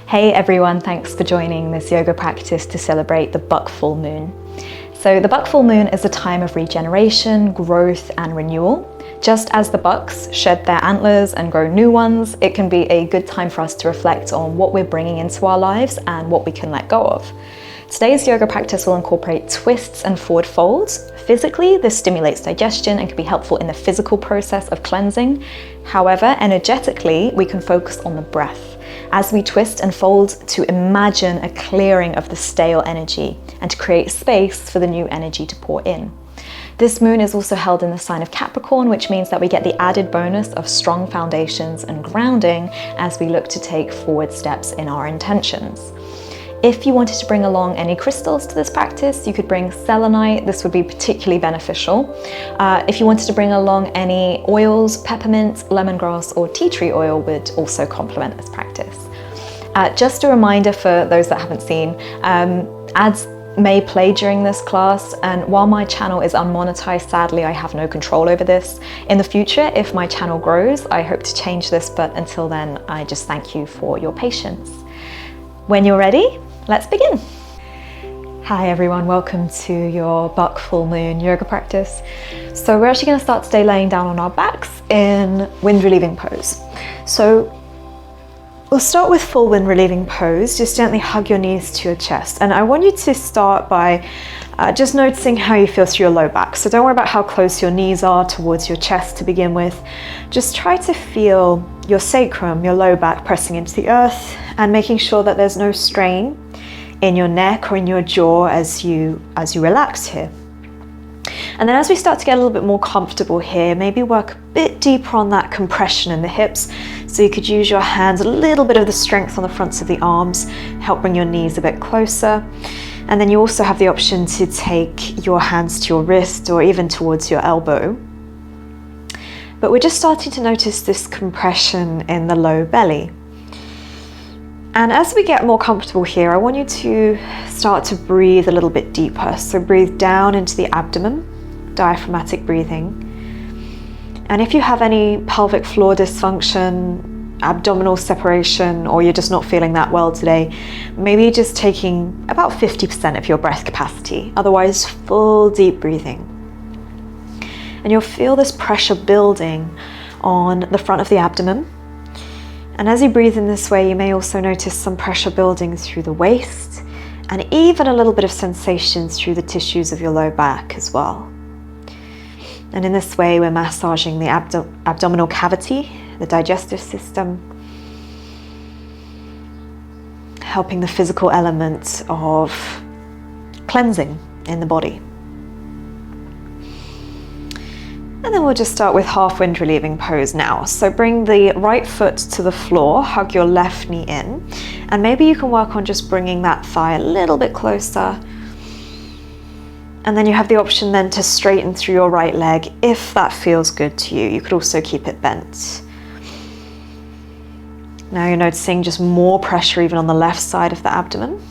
Hey everyone, thanks for joining this yoga practice to celebrate the buck full moon. So the buck full moon is a time of regeneration, growth and renewal. Just as the bucks shed their antlers and grow new ones, it can be a good time for us to reflect on what we're bringing into our lives and what we can let go of. Today's yoga practice will incorporate twists and forward folds. Physically, this stimulates digestion and can be helpful in the physical process of cleansing. However, energetically, we can focus on the breath as we twist and fold to imagine a clearing of the stale energy and to create space for the new energy to pour in. This moon is also held in the sign of Capricorn, which means that we get the added bonus of strong foundations and grounding as we look to take forward steps in our intentions. If you wanted to bring along any crystals to this practice, you could bring selenite. This would be particularly beneficial. If you wanted to bring along any oils, peppermint, lemongrass, or tea tree oil would also complement this practice. Just a reminder for those that haven't seen, ads may play during this class, and while my channel is unmonetized, sadly I have no control over this. In the future, if my channel grows, I hope to change this, but until then, I just thank you for your patience. When you're ready, let's begin. Hi everyone, welcome to your buck full moon yoga practice. So we're actually going to start today laying down on our backs in wind relieving pose. So we'll start with full wind relieving pose. Just gently hug your knees to your chest. And I want you to start by just noticing how you feel through your low back. So don't worry about how close your knees are towards your chest to begin with. Just try to feel your sacrum, your low back pressing into the earth and making sure that there's no strain in your neck or in your jaw as you relax here. And then as we start to get a little bit more comfortable here, maybe work a bit deeper on that compression in the hips. So you could use your hands, a little bit of the strength on the fronts of the arms, help bring your knees a bit closer. And then you also have the option to take your hands to your wrist or even towards your elbow. But we're just starting to notice this compression in the low belly. And as we get more comfortable here, I want you to start to breathe a little bit deeper. So breathe down into the abdomen, diaphragmatic breathing. And if you have any pelvic floor dysfunction, abdominal separation, or you're just not feeling that well today, maybe just taking about 50% of your breath capacity. Otherwise, full deep breathing. And you'll feel this pressure building on the front of the abdomen. And as you breathe in this way, you may also notice some pressure building through the waist and even a little bit of sensations through the tissues of your low back as well. And in this way, we're massaging the abdominal cavity, the digestive system, helping the physical element of cleansing in the body. And then we'll just start with half wind relieving pose now. So bring the right foot to the floor, hug your left knee in, and maybe you can work on just bringing that thigh a little bit closer. And then you have the option then to straighten through your right leg if that feels good to you. You could also keep it bent. Now you're noticing just more pressure even on the left side of the abdomen.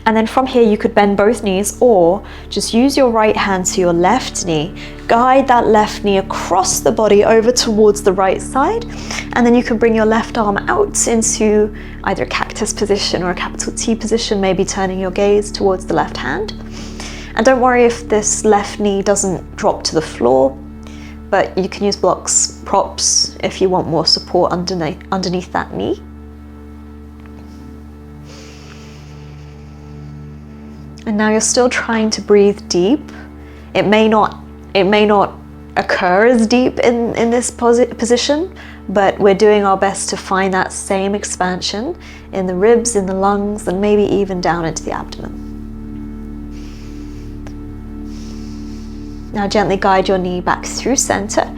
And then from here, you could bend both knees or just use your right hand to your left knee, guide that left knee across the body over towards the right side. And then you can bring your left arm out into either a cactus position or a capital T position, maybe turning your gaze towards the left hand. And don't worry if this left knee doesn't drop to the floor, but you can use blocks, props, if you want more support underneath that knee. And now you're still trying to breathe deep. It may not occur as deep in this position, but we're doing our best to find that same expansion in the ribs, in the lungs, and maybe even down into the abdomen. Now gently guide your knee back through center.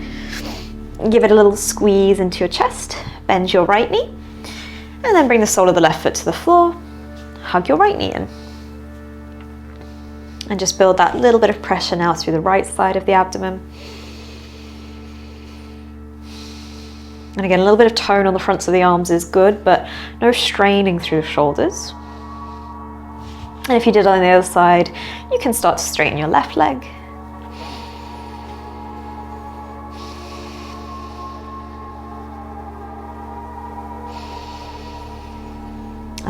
Give it a little squeeze into your chest. Bend your right knee. And then bring the sole of the left foot to the floor. Hug your right knee in. And just build that little bit of pressure now through the right side of the abdomen. And again, a little bit of tone on the fronts of the arms is good, but no straining through the shoulders. And if you did on the other side, you can start to straighten your left leg.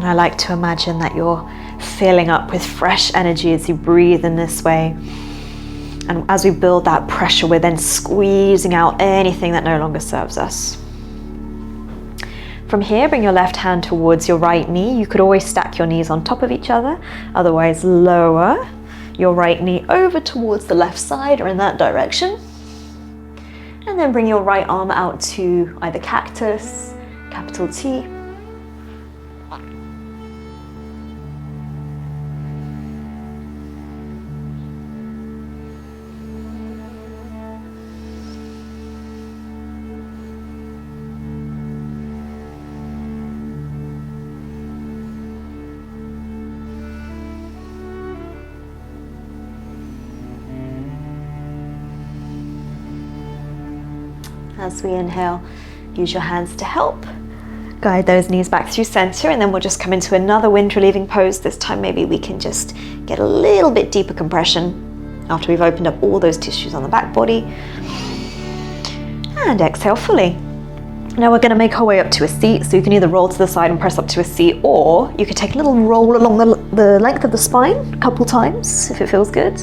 And I like to imagine that you're filling up with fresh energy as you breathe in this way. And as we build that pressure, we're then squeezing out anything that no longer serves us. From here, bring your left hand towards your right knee. You could always stack your knees on top of each other. Otherwise, lower your right knee over towards the left side or in that direction. And then bring your right arm out to either cactus, capital T. As we inhale, use your hands to help. Guide those knees back through center, and then we'll just come into another wind relieving pose. This time maybe we can just get a little bit deeper compression after we've opened up all those tissues on the back body. And exhale fully. Now we're going to make our way up to a seat, so you can either roll to the side and press up to a seat, or you could take a little roll along the length of the spine a couple times if it feels good.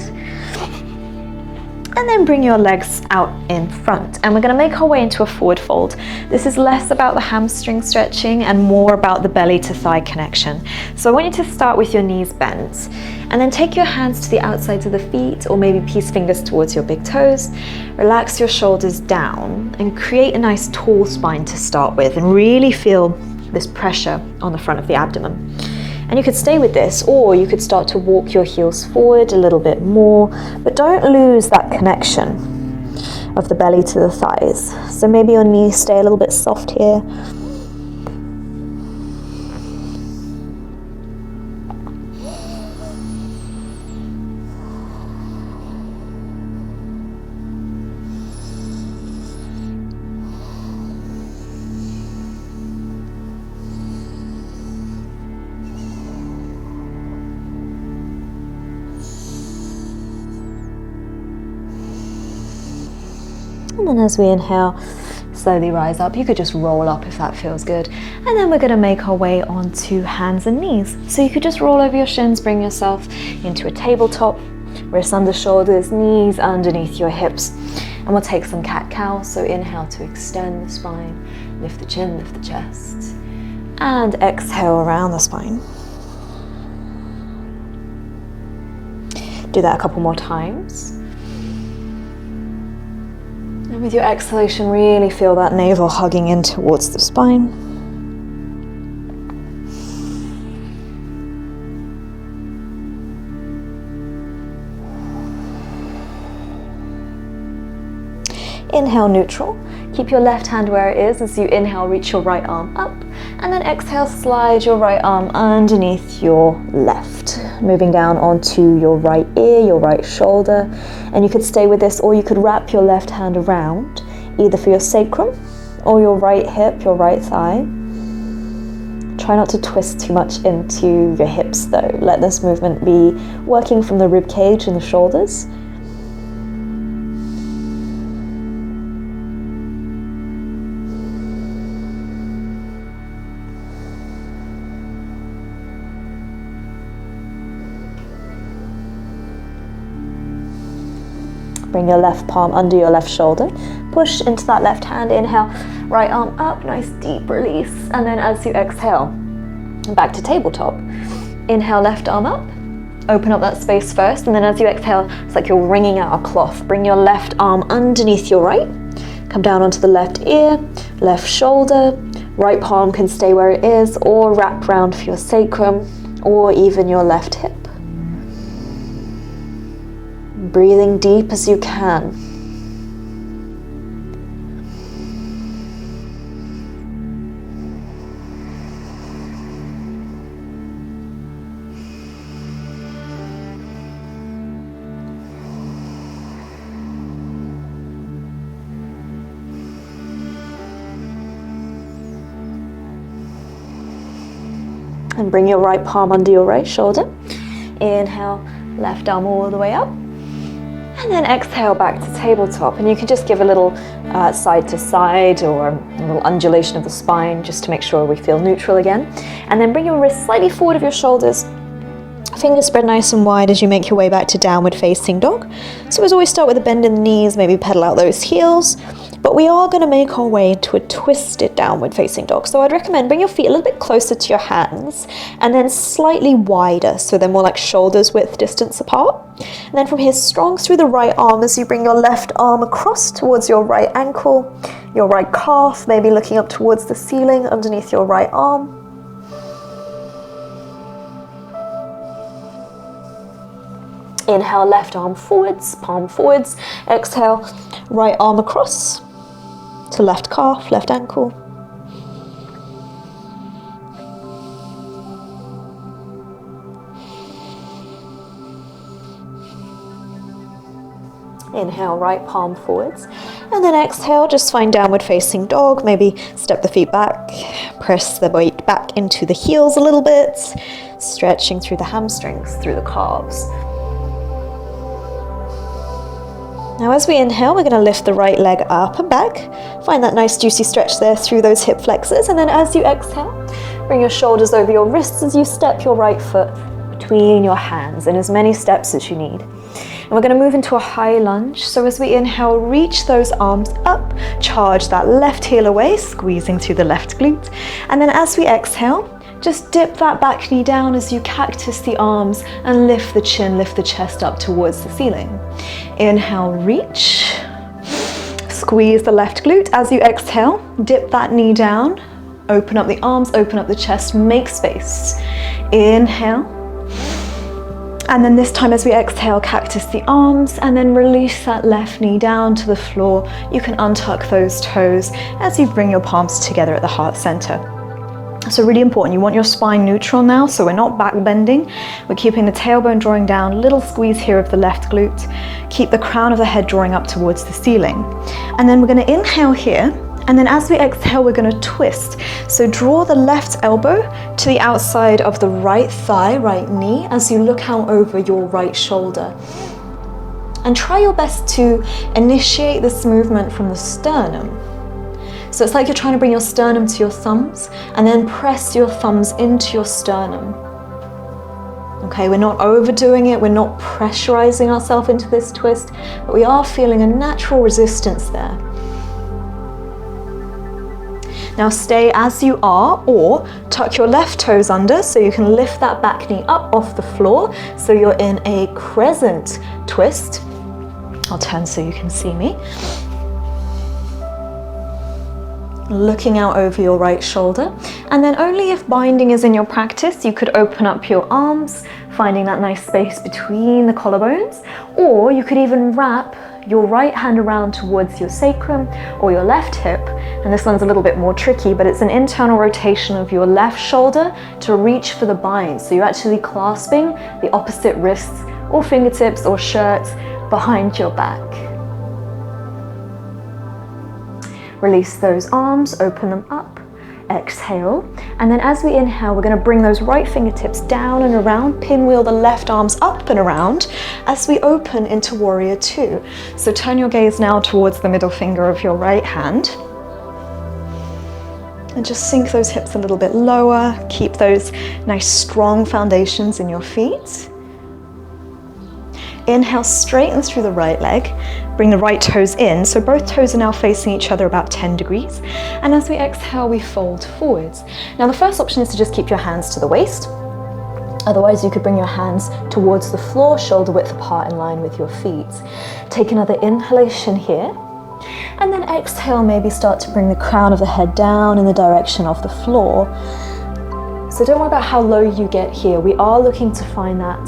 And then bring your legs out in front. And we're going to make our way into a forward fold. This is less about the hamstring stretching and more about the belly to thigh connection. So I want you to start with your knees bent, and then take your hands to the outsides of the feet, or maybe peace fingers towards your big toes. Relax your shoulders down and create a nice tall spine to start with, and really feel this pressure on the front of the abdomen. And you could stay with this, or you could start to walk your heels forward a little bit more, but don't lose that connection of the belly to the thighs. So maybe your knees stay a little bit soft here. And then as we inhale, slowly rise up. You could just roll up if that feels good. And then we're going to make our way onto hands and knees. So you could just roll over your shins, bring yourself into a tabletop, wrists under shoulders, knees underneath your hips. And we'll take some cat-cow. So inhale to extend the spine, lift the chin, lift the chest. And exhale around the spine. Do that a couple more times. And with your exhalation, really feel that navel hugging in towards the spine. Inhale, neutral. Keep your left hand where it is. As you inhale, reach your right arm up. And then exhale, slide your right arm underneath your left. Moving down onto your right ear, your right shoulder. And you could stay with this, or you could wrap your left hand around, either for your sacrum or your right hip, your right thigh. Try not to twist too much into your hips though. Let this movement be working from the rib cage and the shoulders. Bring your left palm under your left shoulder. Push into that left hand. Inhale, right arm up, nice deep release. And then as you exhale, back to tabletop. Inhale, left arm up. Open up that space first. And then as you exhale, it's like you're wringing out a cloth. Bring your left arm underneath your right. Come down onto the left ear, left shoulder. Right palm can stay where it is, or wrap round for your sacrum, or even your left hip. Breathing deep as you can. And bring your right palm under your right shoulder. Inhale, left arm all the way up. And And then exhale back to tabletop, and you can just give a little side to side or a little undulation of the spine just to make sure we feel neutral again. And then bring your wrists slightly forward of your shoulders. Fingers spread nice and wide as you make your way back to downward facing dog. So as always, start with a bend in the knees, maybe pedal out those heels. But we are going to make our way into a twisted downward facing dog. So I'd recommend bring your feet a little bit closer to your hands and then slightly wider, so they're more like shoulders width distance apart. And then from here, strong through the right arm as you bring your left arm across towards your right ankle, your right calf, maybe looking up towards the ceiling underneath your right arm. Inhale, left arm forwards, palm forwards. Exhale, right arm across to left calf, left ankle. Inhale, right palm forwards. And then exhale, just find downward facing dog. Maybe step the feet back, press the weight back into the heels a little bit, stretching through the hamstrings, through the calves. Now as we inhale, we're going to lift the right leg up and back. Find that nice juicy stretch there through those hip flexors. And then as you exhale, bring your shoulders over your wrists as you step your right foot between your hands in as many steps as you need. And we're going to move into a high lunge. So as we inhale, reach those arms up, charge that left heel away, squeezing through the left glute. And then as we exhale, just dip that back knee down as you cactus the arms and lift the chin, lift the chest up towards the ceiling. Inhale, reach. Squeeze the left glute. As you exhale, dip that knee down, open up the arms, open up the chest, make space. Inhale. And then this time as we exhale, cactus the arms and then release that left knee down to the floor. You can untuck those toes as you bring your palms together at the heart center. So really important, you want your spine neutral now, so we're not back bending. We're keeping the tailbone drawing down, little squeeze here of the left glute. Keep the crown of the head drawing up towards the ceiling. And then we're going to inhale here, and then as we exhale, we're going to twist. So draw the left elbow to the outside of the right thigh, right knee, as you look out over your right shoulder. And try your best to initiate this movement from the sternum. So it's like you're trying to bring your sternum to your thumbs and then press your thumbs into your sternum. Okay, we're not overdoing it, we're not pressurizing ourselves into this twist, but we are feeling a natural resistance there. Now stay as you are, or tuck your left toes under so you can lift that back knee up off the floor so you're in a crescent twist. I'll turn so you can see me. Looking out over your right shoulder, and then only if binding is in your practice, you could open up your arms, finding that nice space between the collarbones, or you could even wrap your right hand around towards your sacrum or your left hip, and this one's a little bit more tricky, but it's an internal rotation of your left shoulder to reach for the bind, so you're actually clasping the opposite wrists or fingertips or shirts behind your back. Release those arms, open them up, exhale, and then as we inhale, we're going to bring those right fingertips down and around, pinwheel the left arms up and around as we open into Warrior Two. So turn your gaze now towards the middle finger of your right hand, and just sink those hips a little bit lower, keep those nice strong foundations in your feet. Inhale, straighten through the right leg, bring the right toes in, so both toes are now facing each other about 10 degrees. And as we exhale, we fold forwards. Now the first option is to just keep your hands to the waist. Otherwise, you could bring your hands towards the floor, shoulder width apart in line with your feet. Take another inhalation here. And then exhale, maybe start to bring the crown of the head down in the direction of the floor. So don't worry about how low you get here. We are looking to find that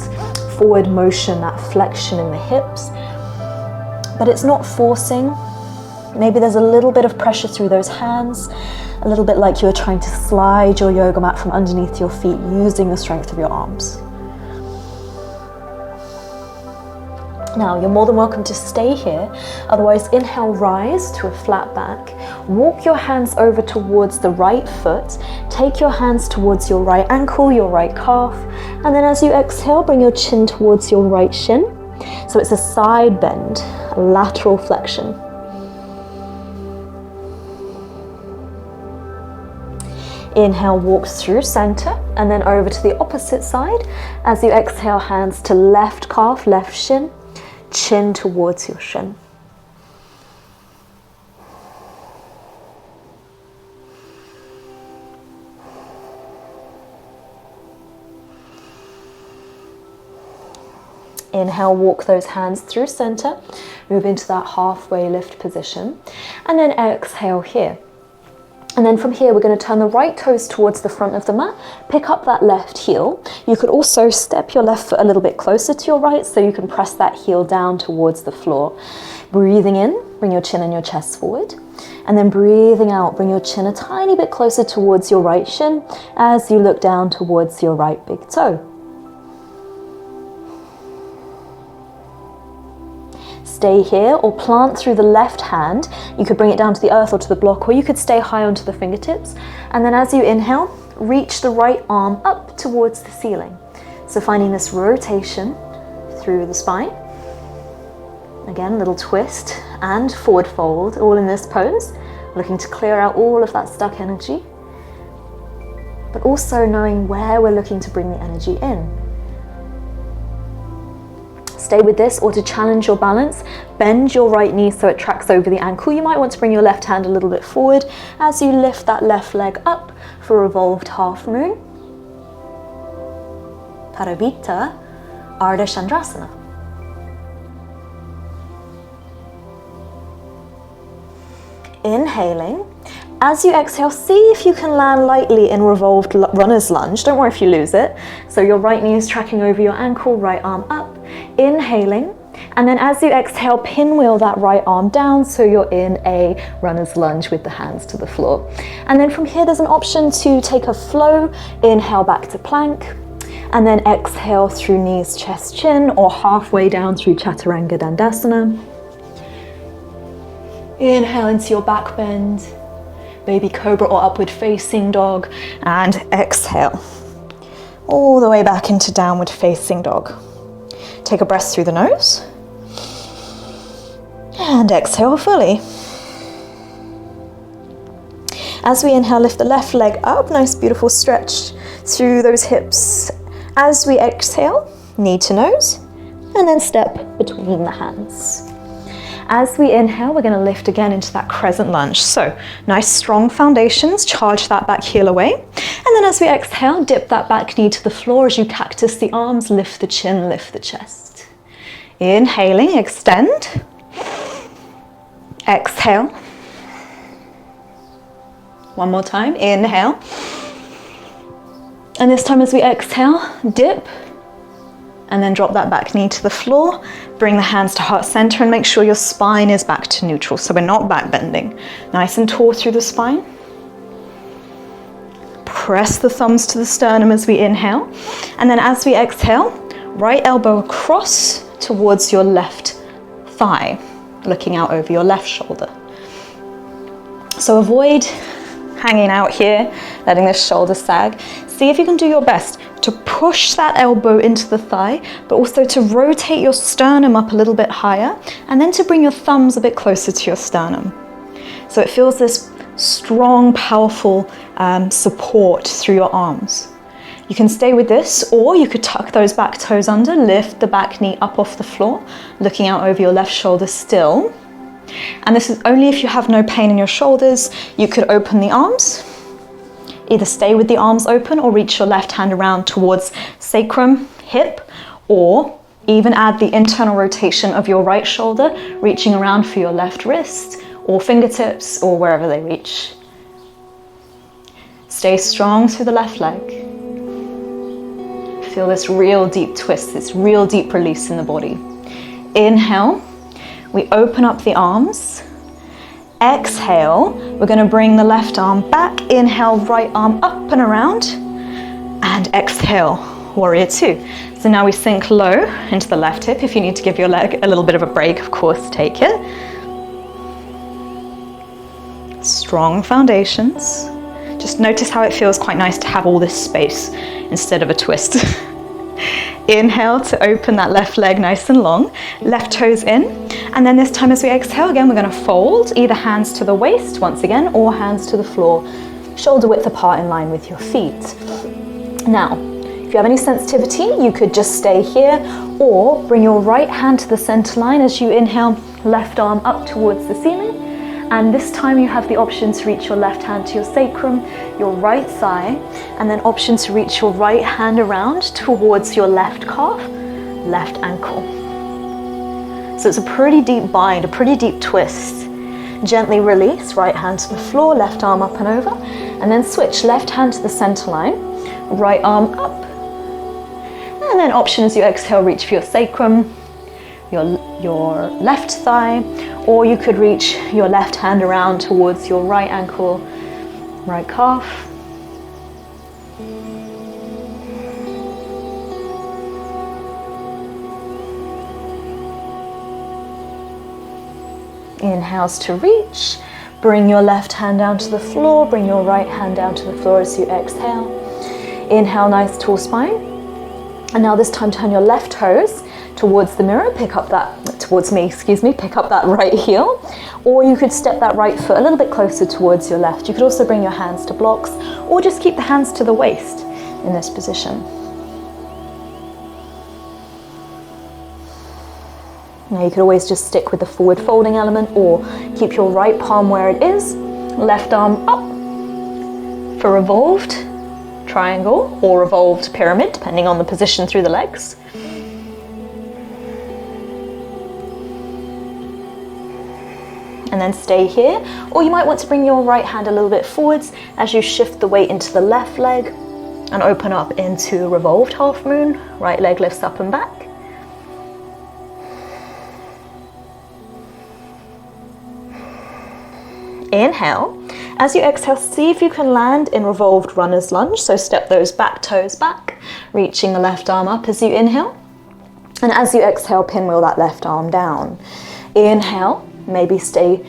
forward motion, that flexion in the hips, but it's not forcing. Maybe there's a little bit of pressure through those hands, a little bit like you're trying to slide your yoga mat from underneath your feet using the strength of your arms. Now, you're more than welcome to stay here. Otherwise, inhale, rise to a flat back. Walk your hands over towards the right foot. Take your hands towards your right ankle, your right calf. And then as you exhale, bring your chin towards your right shin. So it's a side bend, a lateral flexion. Inhale, walk through center and then over to the opposite side. As you exhale, hands to left calf, left shin, chin towards your shin. Inhale, walk those hands through center, move into that halfway lift position, and then exhale here. And then from here, we're going to turn the right toes towards the front of the mat, pick up that left heel. You could also step your left foot a little bit closer to your right so you can press that heel down towards the floor. Breathing in, bring your chin and your chest forward. And then breathing out, bring your chin a tiny bit closer towards your right shin as you look down towards your right big toe. Stay here or plant through the left hand. You could bring it down to the earth or to the block, or you could stay high onto the fingertips. And then as you inhale, reach the right arm up towards the ceiling. So finding this rotation through the spine. Again, a little twist and forward fold, all in this pose. Looking to clear out all of that stuck energy, but also knowing where we're looking to bring the energy in. Stay with this, or to challenge your balance, bend your right knee so it tracks over the ankle. You might want to bring your left hand a little bit forward as you lift that left leg up for revolved half moon. Paravita Ardha Chandrasana. Inhaling. As you exhale, see if you can land lightly in revolved runner's lunge. Don't worry if you lose it. So your right knee is tracking over your ankle, right arm up. Inhaling. And then as you exhale, pinwheel that right arm down so you're in a runner's lunge with the hands to the floor. And then from here, there's an option to take a flow. Inhale back to plank. And then exhale through knees, chest, chin, or halfway down through Chaturanga Dandasana. Inhale into your back bend. Baby cobra or upward facing dog, and exhale all the way back into downward facing dog. Take a breath through the nose and exhale fully. As we inhale, lift the left leg up, nice beautiful stretch through those hips. As we exhale, knee to nose, and then step between the hands. As we inhale, we're going to lift again into that crescent lunge. So nice strong foundations, charge that back heel away. And then as we exhale, dip that back knee to the floor as you cactus the arms, lift the chin, lift the chest. Inhaling, extend. Exhale. One more time, inhale. And this time as we exhale, dip. And then drop that back knee to the floor, bring the hands to heart center and make sure your spine is back to neutral. So we're not back bending. Nice and tall through the spine. Press the thumbs to the sternum as we inhale. And then as we exhale, right elbow across towards your left thigh, looking out over your left shoulder. So avoid hanging out here, letting this shoulder sag. See if you can do your best to push that elbow into the thigh, but also to rotate your sternum up a little bit higher, and then to bring your thumbs a bit closer to your sternum. So it feels this strong, powerful support through your arms. You can stay with this, or you could tuck those back toes under, lift the back knee up off the floor, looking out over your left shoulder still. And this is only if you have no pain in your shoulders. You could open the arms. Either stay with the arms open or reach your left hand around towards sacrum, hip, or even add the internal rotation of your right shoulder, reaching around for your left wrist or fingertips or wherever they reach. Stay strong through the left leg. Feel this real deep twist, this real deep release in the body. Inhale, we open up the arms. Exhale, we're going to bring the left arm back. Inhale, right arm up and around. And exhale, warrior two. So now we sink low into the left hip. If you need to give your leg a little bit of a break, of course, take it. Strong foundations. Just notice how it feels quite nice to have all this space instead of a twist. Inhale to open that left leg nice and long, left toes in. And then this time as we exhale again, we're gonna fold either hands to the waist once again, or hands to the floor, shoulder width apart in line with your feet. Now, if you have any sensitivity, you could just stay here, or bring your right hand to the center line as you inhale, left arm up towards the ceiling. And this time you have the option to reach your left hand to your sacrum, your right thigh, and then option to reach your right hand around towards your left calf, left ankle. So it's a pretty deep bind, a pretty deep twist. Gently release, right hand to the floor, left arm up and over, and then switch left hand to the center line, right arm up. And then option as you exhale, reach for your sacrum, your left thigh, or you could reach your left hand around towards your right ankle, right calf. Inhales to reach, bring your left hand down to the floor, bring your right hand down to the floor as you exhale. Inhale, nice tall spine. And now this time turn your left toes towards the mirror, pick up that right heel, or you could step that right foot a little bit closer towards your left. You could also bring your hands to blocks, or just keep the hands to the waist in this position. Now you could always just stick with the forward folding element, or keep your right palm where it is, left arm up for revolved triangle or revolved pyramid, depending on the position through the legs. And then stay here, or you might want to bring your right hand a little bit forwards as you shift the weight into the left leg and open up into revolved half moon. Right leg lifts up and back. Inhale. As you exhale, see if you can land in revolved runner's lunge. So step those back toes back, reaching the left arm up as you inhale. And as you exhale, pinwheel that left arm down. Inhale. Maybe stay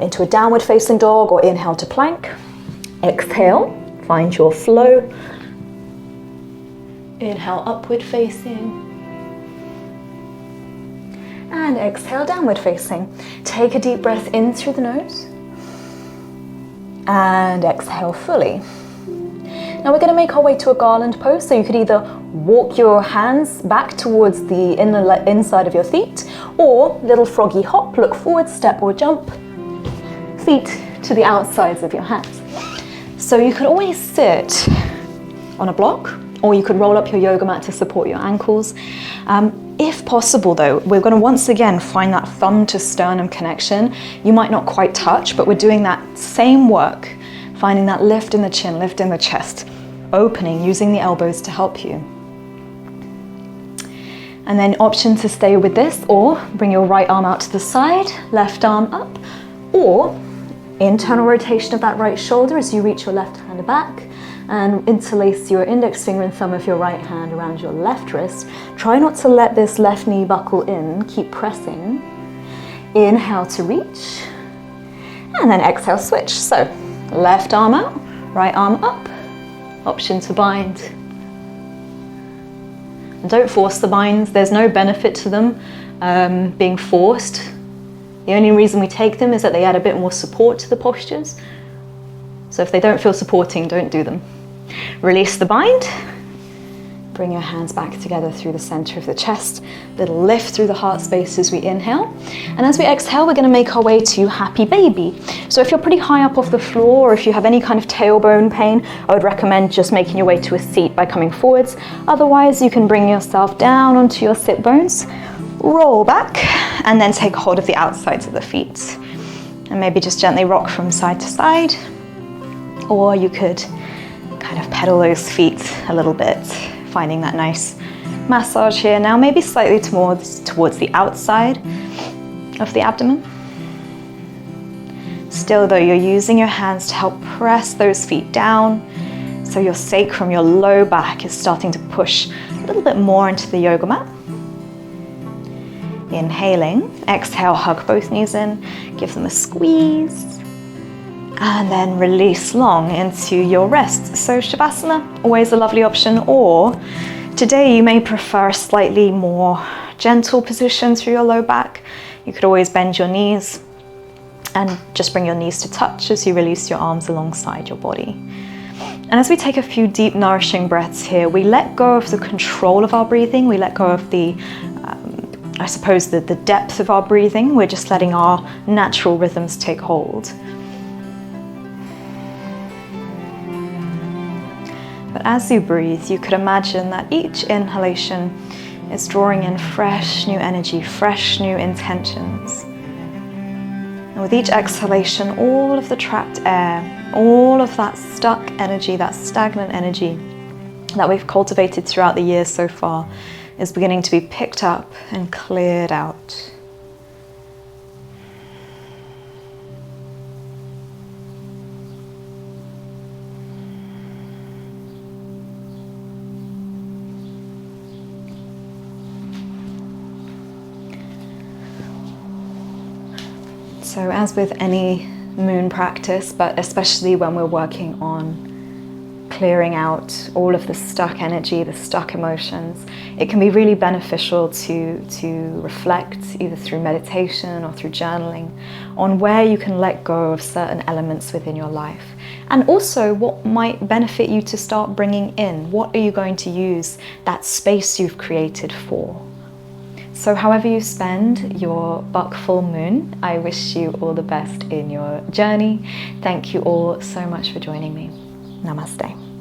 into a downward facing dog, or inhale to plank. Exhale, find your flow. Inhale, upward facing. And exhale, downward facing. Take a deep breath in through the nose. And exhale fully. Now we're going to make our way to a garland pose, so you could either walk your hands back towards the inside of your feet, or little froggy hop, look forward, step or jump, feet to the outsides of your hands. So you could always sit on a block, or you could roll up your yoga mat to support your ankles. If possible though, we're going to once again find that thumb to sternum connection. You might not quite touch, but we're doing that same work, finding that lift in the chin, lift in the chest, opening, using the elbows to help you. And then option to stay with this, or bring your right arm out to the side, left arm up, or internal rotation of that right shoulder as you reach your left hand back and interlace your index finger and thumb of your right hand around your left wrist. Try not to let this left knee buckle in, keep pressing. Inhale to reach, and then exhale, switch. So left arm out, right arm up, option to bind. And don't force the binds, there's no benefit to them being forced. The only reason we take them is that they add a bit more support to the postures. So if they don't feel supporting, don't do them. Release the bind. Bring your hands back together through the center of the chest. Little lift through the heart space as we inhale. And as we exhale, we're going to make our way to happy baby. So if you're pretty high up off the floor, or if you have any kind of tailbone pain, I would recommend just making your way to a seat by coming forwards. Otherwise, you can bring yourself down onto your sit bones, roll back, and then take hold of the outsides of the feet. And maybe just gently rock from side to side. Or you could kind of pedal those feet a little bit, finding that nice massage here. Now maybe slightly towards the outside of the abdomen. Still though, you're using your hands to help press those feet down, so your sacrum, your low back, is starting to push a little bit more into the yoga mat. Inhaling, exhale, hug both knees in, give them a squeeze. And then release long into your rest. So Shavasana, always a lovely option, or Today you may prefer a slightly more gentle position through your low back. You could always bend your knees and just bring your knees to touch as you release your arms alongside your body. And as we take a few deep, nourishing breaths here, we let go of the control of our breathing. We let go of the, I suppose, the depth of our breathing. We're just letting our natural rhythms take hold. But as you breathe, you could imagine that each inhalation is drawing in fresh new energy, fresh new intentions. And with each exhalation, all of the trapped air, all of that stuck energy, that stagnant energy that we've cultivated throughout the year so far is beginning to be picked up and cleared out. So as with any moon practice, but especially when we're working on clearing out all of the stuck energy, the stuck emotions, it can be really beneficial to reflect, either through meditation or through journaling, on where you can let go of certain elements within your life. And also what might benefit you to start bringing in. What are you going to use that space you've created for? So however you spend your buck full moon, I wish you all the best in your journey. Thank you all so much for joining me. Namaste.